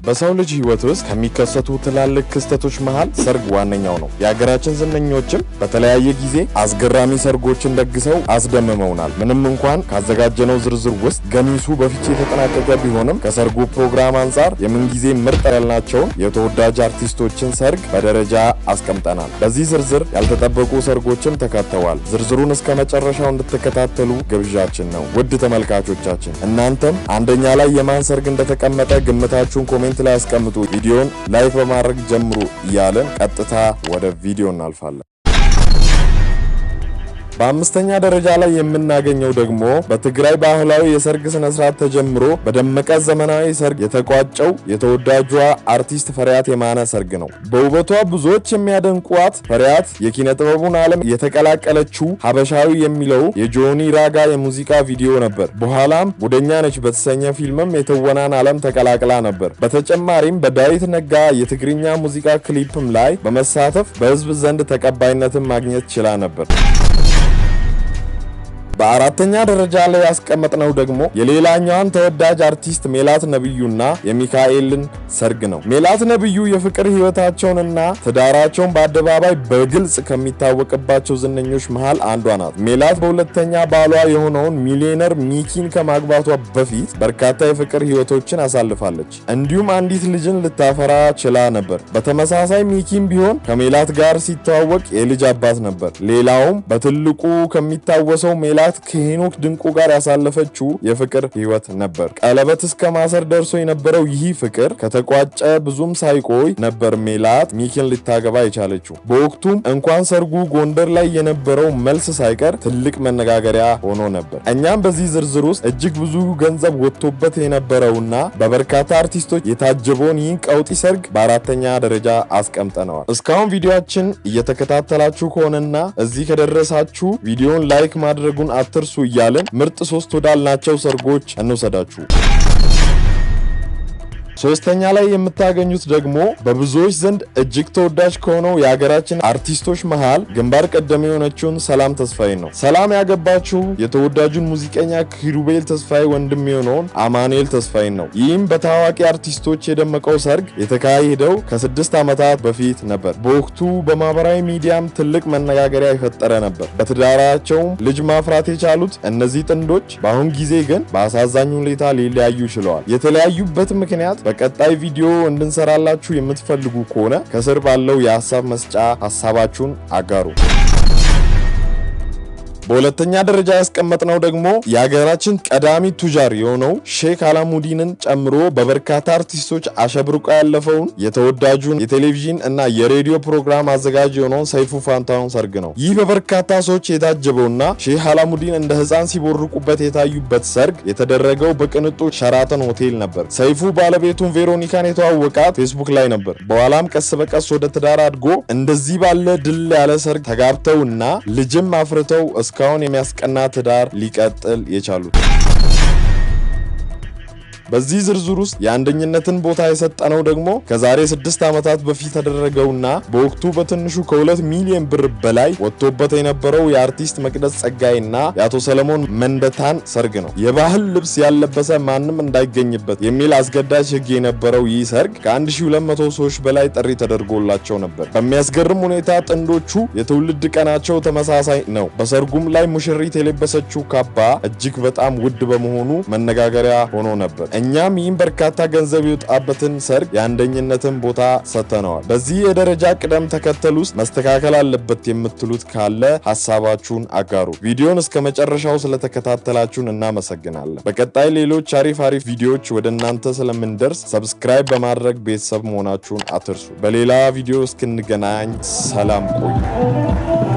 በሰው ልጅ ህይወት ውስጥ ከሚከሰቱ ትላልቅ ክስተቶች መሃል ሰርግ ዋነኛው ነው። የሀገራችን ዝነኞችም በተለያየ ጊዜ አስገራሚ ሰርጎችን ደግሰው አስደምመውናል። ምንም እንኳን ካዘጋጀነው ዝርዝር ውስጥ ገሚሱ በፍቺ የተጠናቀቀ ቢሆንም ከሰርጉ ፕሮግራም አንጻር የምንጊዜ ምርጥ ያልናቸውን የተወዳጅ አርቲስቶችን ሰርግ በደረጃ አስቀምጠናል። በዚህ ዝርዝር ያልተጠበቁ ሰርጎችም ተካተዋል። ዝርዝሩን እስከ መጨረሻው እንድትከታተሉ ግብዣችን ነው። ውድ ተመልካቾቻችን እናንተም አንደኛ ላይ የማን ሰርግ እንደተቀመጠ ግምታችሁን ኮሜንት ላይ አስቀምጡ። ቪዲዮን ላይክ በማድረግ ጀምሩ እያለን ቀጥታ ወደ ቪዲዮ እናልፋለን። በአምስተኛ ደረጃ ላይ የምናገኘው ደግሞ በትግራይ ባህላዊ የሰርግ ስነ ስርዓት ተጀምሮ በደመቀ ዘመናዊ ሰርግ የተቋጨው የተወዳጇ አርቲስት ፈሪሃት የማነ ሰርግ ነው። በውበቷ ብዙዎች የሚያደንቋት ፈሪሃት የኪነ ጥበቡን ዓለም የተቀላቀለችው ሀበሻዊ የሚለው የጆኒ ራጋ የሙዚቃ ቪዲዮ ነበር። በኋላም ጉደኛ ነች በተሰኘ ፊልምም የትወናን ዓለም ተቀላቅላ ነበር። በተጨማሪም በዳዊት ነጋ የትግርኛ ሙዚቃ ክሊፕም ላይ በመሳተፍ በህዝብ ዘንድ ተቀባይነትን ማግኘት ችላ ነበር። በአራተኛ ደረጃ ላይ ያስቀመጥነው ደግሞ የሌላኛዋን ተወዳጅ አርቲስት ሜላት ነብዩና የሚካኤልን ሰርግ ነው። ሜላት ነብዩ የፍቅር ህይወታቸውንና ትዳራቸውን በአደባባይ በግልጽ ከሚታወቅባቸው ዝነኞች መሃል አንዷ ናት። ሜላት በሁለተኛ ባሏ የሆነውን ሚሊዮነር ሚኪን ከማግባቷ በፊት በርካታ የፍቅር ህይወቶችን አሳልፋለች። እንዲሁም አንዲት ልጅን ልታፈራ ችላ ነበር። በተመሳሳይ ሚኪም ቢሆን ከሜላት ጋር ሲተዋወቅ የልጅ አባት ነበር። ሌላውም በትልቁ ከሚታወሰው ሜላት ከሄኖክ ድንቁ ጋር ያሳለፈችው የፍቅር ህይወት ነበር። ቀለበት እስከ ማሰር ደርሶ የነበረው ይህ ፍቅር ከተቋጨ ብዙም ሳይቆይ ነበር ሜላት ሚኪን ልታገባ የቻለችው። በወቅቱም እንኳን ሰርጉ ጎንደር ላይ የነበረው መልስ ሳይቀር ትልቅ መነጋገሪያ ሆኖ ነበር። እኛም በዚህ ዝርዝር ውስጥ እጅግ ብዙ ገንዘብ ወጥቶበት የነበረውና በበርካታ አርቲስቶች የታጀበውን ይህን ቀውጢ ሰርግ በአራተኛ ደረጃ አስቀምጠነዋል። እስካሁን ቪዲዮአችን እየተከታተላችሁ ከሆነና እዚህ ከደረሳችሁ ቪዲዮን ላይክ ማድረጉን አትርሱ እያለን ምርጥ 3 ወዳልናቸው ሰርጎች እንወሰዳችሁ። ሶስተኛ ላይ የምታገኙት ደግሞ በብዙዎች ዘንድ እጅግ ተወዳጅ ከሆነው የሀገራችን አርቲስቶች መሃል ግንባር ቀደም የሆነችውን ሰላም ተስፋዬ ነው። ሰላም ያገባችው የተወዳጁን ሙዚቀኛ ኪሩቤል ተስፋዬ ወንድም የሆነውን አማኑኤል ተስፋዬ ነው። ይህም በታዋቂ አርቲስቶች የደመቀው ሰርግ የተካሄደው ከ6 ዓመታት በፊት ነበር። በወቅቱ በማህበራዊ ሚዲያም ትልቅ መነጋገሪያ የፈጠረ ነበር። በትዳራቸውም ልጅ ማፍራት የቻሉት እነዚህ ጥንዶች በአሁን ጊዜ ግን በአሳዛኝ ሁኔታ ሊለያዩ ችለዋል። የተለያዩበት ምክንያት በቀጣይ ቪዲዮ እንድንሰራላችሁ የምትፈልጉ ከሆነ ከስር ባለው የሐሳብ መስጫ ሐሳባችሁን አጋሩ። በሁለተኛ ደረጃ ያስቀመጥነው ደግሞ የሀገራችን ቀዳሚ ቱጃር የሆነው ሼክ አላሙዲንን ጨምሮ በበርካታ አርቲስቶች አሸብርቆ ያለፈውን የተወዳጁን የቴሌቪዥን እና የሬዲዮ ፕሮግራም አዘጋጅ የሆነውን ሰይፉ ፋንታሁን ሰርግ ነው። ይህ በበርካታ ሰዎች የታጀበውና ሼክ አላሙዲን እንደ ሕፃን ሲቦርቁበት የታዩበት ሰርግ የተደረገው በቅንጡ ሸራተን ሆቴል ነበር። ሰይፉ ባለቤቱን ቬሮኒካን የተዋወቃት ፌስቡክ ላይ ነበር። በኋላም ቀስ በቀስ ወደ ትዳር አድጎ እንደዚህ ባለ ድል ያለ ሰርግ ተጋብተውና ልጅም አፍርተው እስካሁን የሚያስቀና ትዳር ሊቀጥል የቻሉት። በዚህ ዝርዝር ውስጥ የአንደኝነትን ቦታ የሰጠነው ደግሞ ከዛሬ 6 ዓመታት በፊት ተደረገውና በወቅቱ በትንሹ ከ2 ሚሊዮን ብር በላይ ወጥቶበት የነበረው የአርቲስት መቅደስ ጸጋይና የአቶ ሰለሞን መንደታን ሰርግ ነው። የባህል ልብስ ያለበሰ ማንም እንዳይገኝበት የሚል አስገዳጅ ሕግ የነበረው ይህ ሰርግ ከ1200 ሰዎች በላይ ጥሪ ተደርጎላቸው ነበር። በሚያስገርም ሁኔታ ጥንዶቹ የትውልድ ቀናቸው ተመሳሳይ ነው። በሰርጉም ላይ ሙሽሪት የለበሰችው ካባ እጅግ በጣም ውድ በመሆኑ መነጋገሪያ ሆኖ ነበር። እኛም ይህን በርካታ ገንዘብ ይወጣበትን ሰርግ የአንደኝነትን ቦታ ሰጥተነዋል። በዚህ የደረጃ ቅደም ተከተል ውስጥ መስተካከል አለበት የምትሉት ካለ ሐሳባችሁን አጋሩ። ቪዲዮን እስከ መጨረሻው ስለተከታተላችሁን እናመሰግናለን። በቀጣይ ሌሎች አሪፍ ቪዲዮዎች ወደ እናንተ ስለምንደርስ ሰብስክራይብ በማድረግ ቤተሰብ መሆናችሁን አትርሱ። በሌላ ቪዲዮ እስክንገናኝ ሰላም ቆዩ።